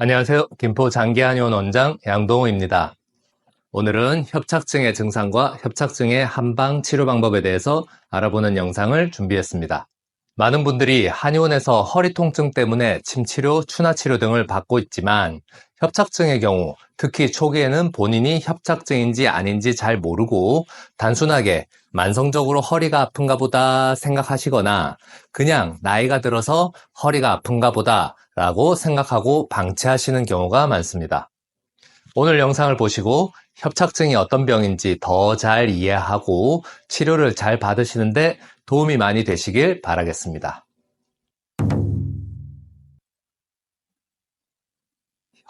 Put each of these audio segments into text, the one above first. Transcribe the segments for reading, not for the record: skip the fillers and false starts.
안녕하세요. 김포 장기한의원 원장 양동호입니다. 오늘은 협착증의 증상과 협착증의 한방 치료 방법에 대해서 알아보는 영상을 준비했습니다. 많은 분들이 한의원에서 허리 통증 때문에 침치료, 추나치료 등을 받고 있지만 협착증의 경우 특히 초기에는 본인이 협착증인지 아닌지 잘 모르고 단순하게 만성적으로 허리가 아픈가 보다 생각하시거나 그냥 나이가 들어서 허리가 아픈가 보다 라고 생각하고 방치하시는 경우가 많습니다. 오늘 영상을 보시고 협착증이 어떤 병인지 더 잘 이해하고 치료를 잘 받으시는데 도움이 많이 되시길 바라겠습니다.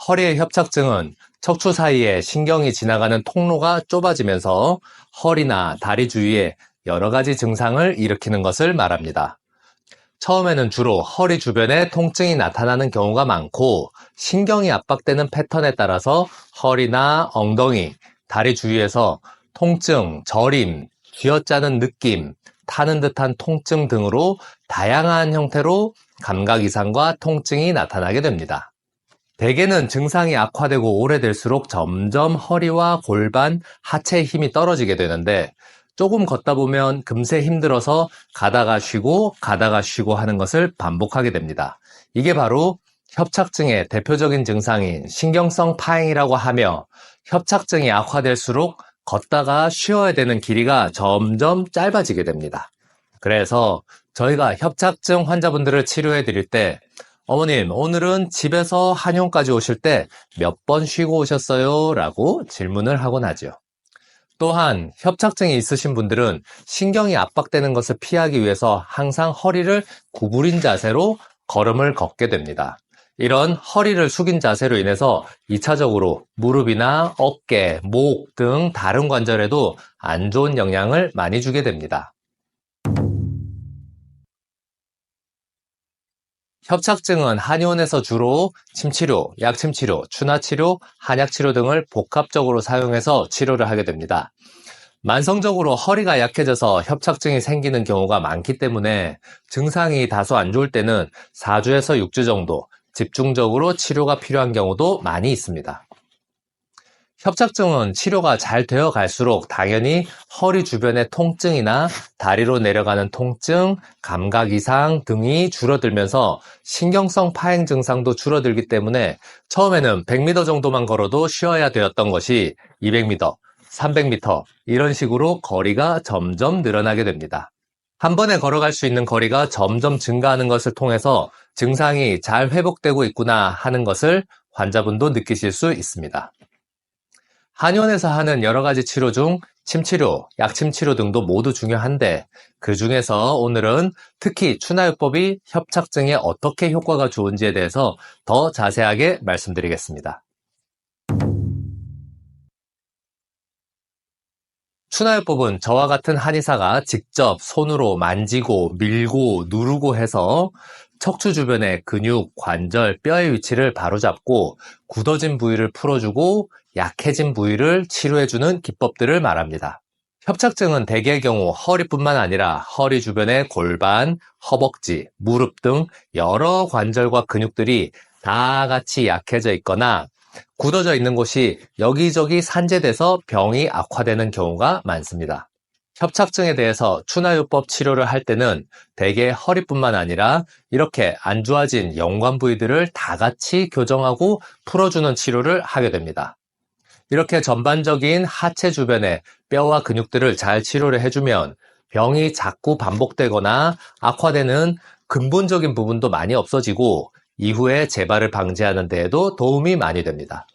허리의 협착증은 척추 사이에 신경이 지나가는 통로가 좁아지면서 허리나 다리 주위에 여러 가지 증상을 일으키는 것을 말합니다. 처음에는 주로 허리 주변에 통증이 나타나는 경우가 많고 신경이 압박되는 패턴에 따라서 허리나 엉덩이, 다리 주위에서 통증, 저림, 쥐어짜는 느낌, 타는 듯한 통증 등으로 다양한 형태로 감각 이상과 통증이 나타나게 됩니다. 대개는 증상이 악화되고 오래될수록 점점 허리와 골반, 하체의 힘이 떨어지게 되는데 조금 걷다 보면 금세 힘들어서 가다가 쉬고 하는 것을 반복하게 됩니다. 이게 바로 협착증의 대표적인 증상인 신경성 파행이라고 하며 협착증이 악화될수록 걷다가 쉬어야 되는 길이가 점점 짧아지게 됩니다. 그래서 저희가 협착증 환자분들을 치료해 드릴 때 어머님, 오늘은 집에서 한의원까지 오실 때 몇 번 쉬고 오셨어요? 라고 질문을 하곤 하죠. 또한 협착증이 있으신 분들은 신경이 압박되는 것을 피하기 위해서 항상 허리를 구부린 자세로 걸음을 걷게 됩니다. 이런 허리를 숙인 자세로 인해서 2차적으로 무릎이나 어깨, 목 등 다른 관절에도 안 좋은 영향을 많이 주게 됩니다. 협착증은 한의원에서 주로 침치료, 약침치료, 추나치료, 한약치료 등을 복합적으로 사용해서 치료를 하게 됩니다. 만성적으로 허리가 약해져서 협착증이 생기는 경우가 많기 때문에 증상이 다소 안 좋을 때는 4주에서 6주 정도 집중적으로 치료가 필요한 경우도 많이 있습니다. 협착증은 치료가 잘 되어 갈수록 당연히 허리 주변의 통증이나 다리로 내려가는 통증, 감각 이상 등이 줄어들면서 신경성 파행 증상도 줄어들기 때문에 처음에는 100m 정도만 걸어도 쉬어야 되었던 것이 200m, 300m 이런 식으로 거리가 점점 늘어나게 됩니다. 한 번에 걸어갈 수 있는 거리가 점점 증가하는 것을 통해서 증상이 잘 회복되고 있구나 하는 것을 환자분도 느끼실 수 있습니다. 한의원에서 하는 여러 가지 치료 중 침치료, 약침치료 등도 모두 중요한데 그 중에서 오늘은 특히 추나요법이 협착증에 어떻게 효과가 좋은지에 대해서 더 자세하게 말씀드리겠습니다. 추나요법은 저와 같은 한의사가 직접 손으로 만지고 밀고 누르고 해서 척추 주변의 근육, 관절, 뼈의 위치를 바로잡고 굳어진 부위를 풀어주고 약해진 부위를 치료해주는 기법들을 말합니다. 협착증은 대개의 경우 허리뿐만 아니라 허리 주변의 골반, 허벅지, 무릎 등 여러 관절과 근육들이 다 같이 약해져 있거나 굳어져 있는 곳이 여기저기 산재돼서 병이 악화되는 경우가 많습니다. 협착증에 대해서 추나요법 치료를 할 때는 대개 허리뿐만 아니라 이렇게 안 좋아진 연관 부위들을 다 같이 교정하고 풀어주는 치료를 하게 됩니다. 이렇게 전반적인 하체 주변의 뼈와 근육들을 잘 치료를 해주면 병이 자꾸 반복되거나 악화되는 근본적인 부분도 많이 없어지고 이후에 재발을 방지하는 데에도 도움이 많이 됩니다.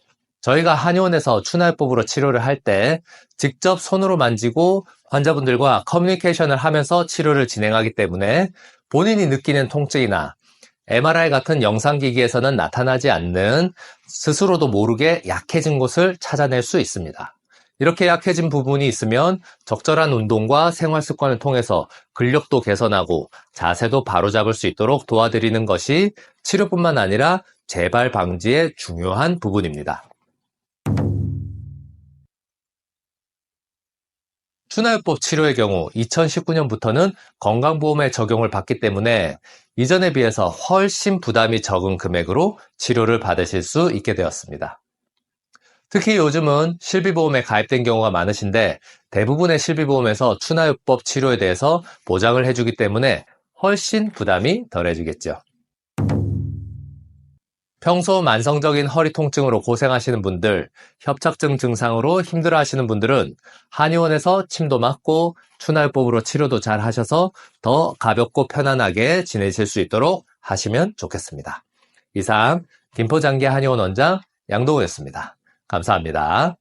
저희가 한의원에서 추나요법으로 치료를 할 때 직접 손으로 만지고 환자분들과 커뮤니케이션을 하면서 치료를 진행하기 때문에 본인이 느끼는 통증이나 MRI 같은 영상기기에서는 나타나지 않는 스스로도 모르게 약해진 곳을 찾아낼 수 있습니다. 이렇게 약해진 부분이 있으면 적절한 운동과 생활 습관을 통해서 근력도 개선하고 자세도 바로잡을 수 있도록 도와드리는 것이 치료뿐만 아니라 재발 방지의 중요한 부분입니다. 추나요법 치료의 경우 2019년부터는 건강보험에 적용을 받기 때문에 이전에 비해서 훨씬 부담이 적은 금액으로 치료를 받으실 수 있게 되었습니다. 특히 요즘은 실비보험에 가입된 경우가 많으신데 대부분의 실비보험에서 추나요법 치료에 대해서 보장을 해주기 때문에 훨씬 부담이 덜해지겠죠. 평소 만성적인 허리 통증으로 고생하시는 분들, 협착증 증상으로 힘들어하시는 분들은 한의원에서 침도 맞고 추나요법으로 치료도 잘 하셔서 더 가볍고 편안하게 지내실 수 있도록 하시면 좋겠습니다. 이상 김포장기 한의원 원장 양동우였습니다. 감사합니다.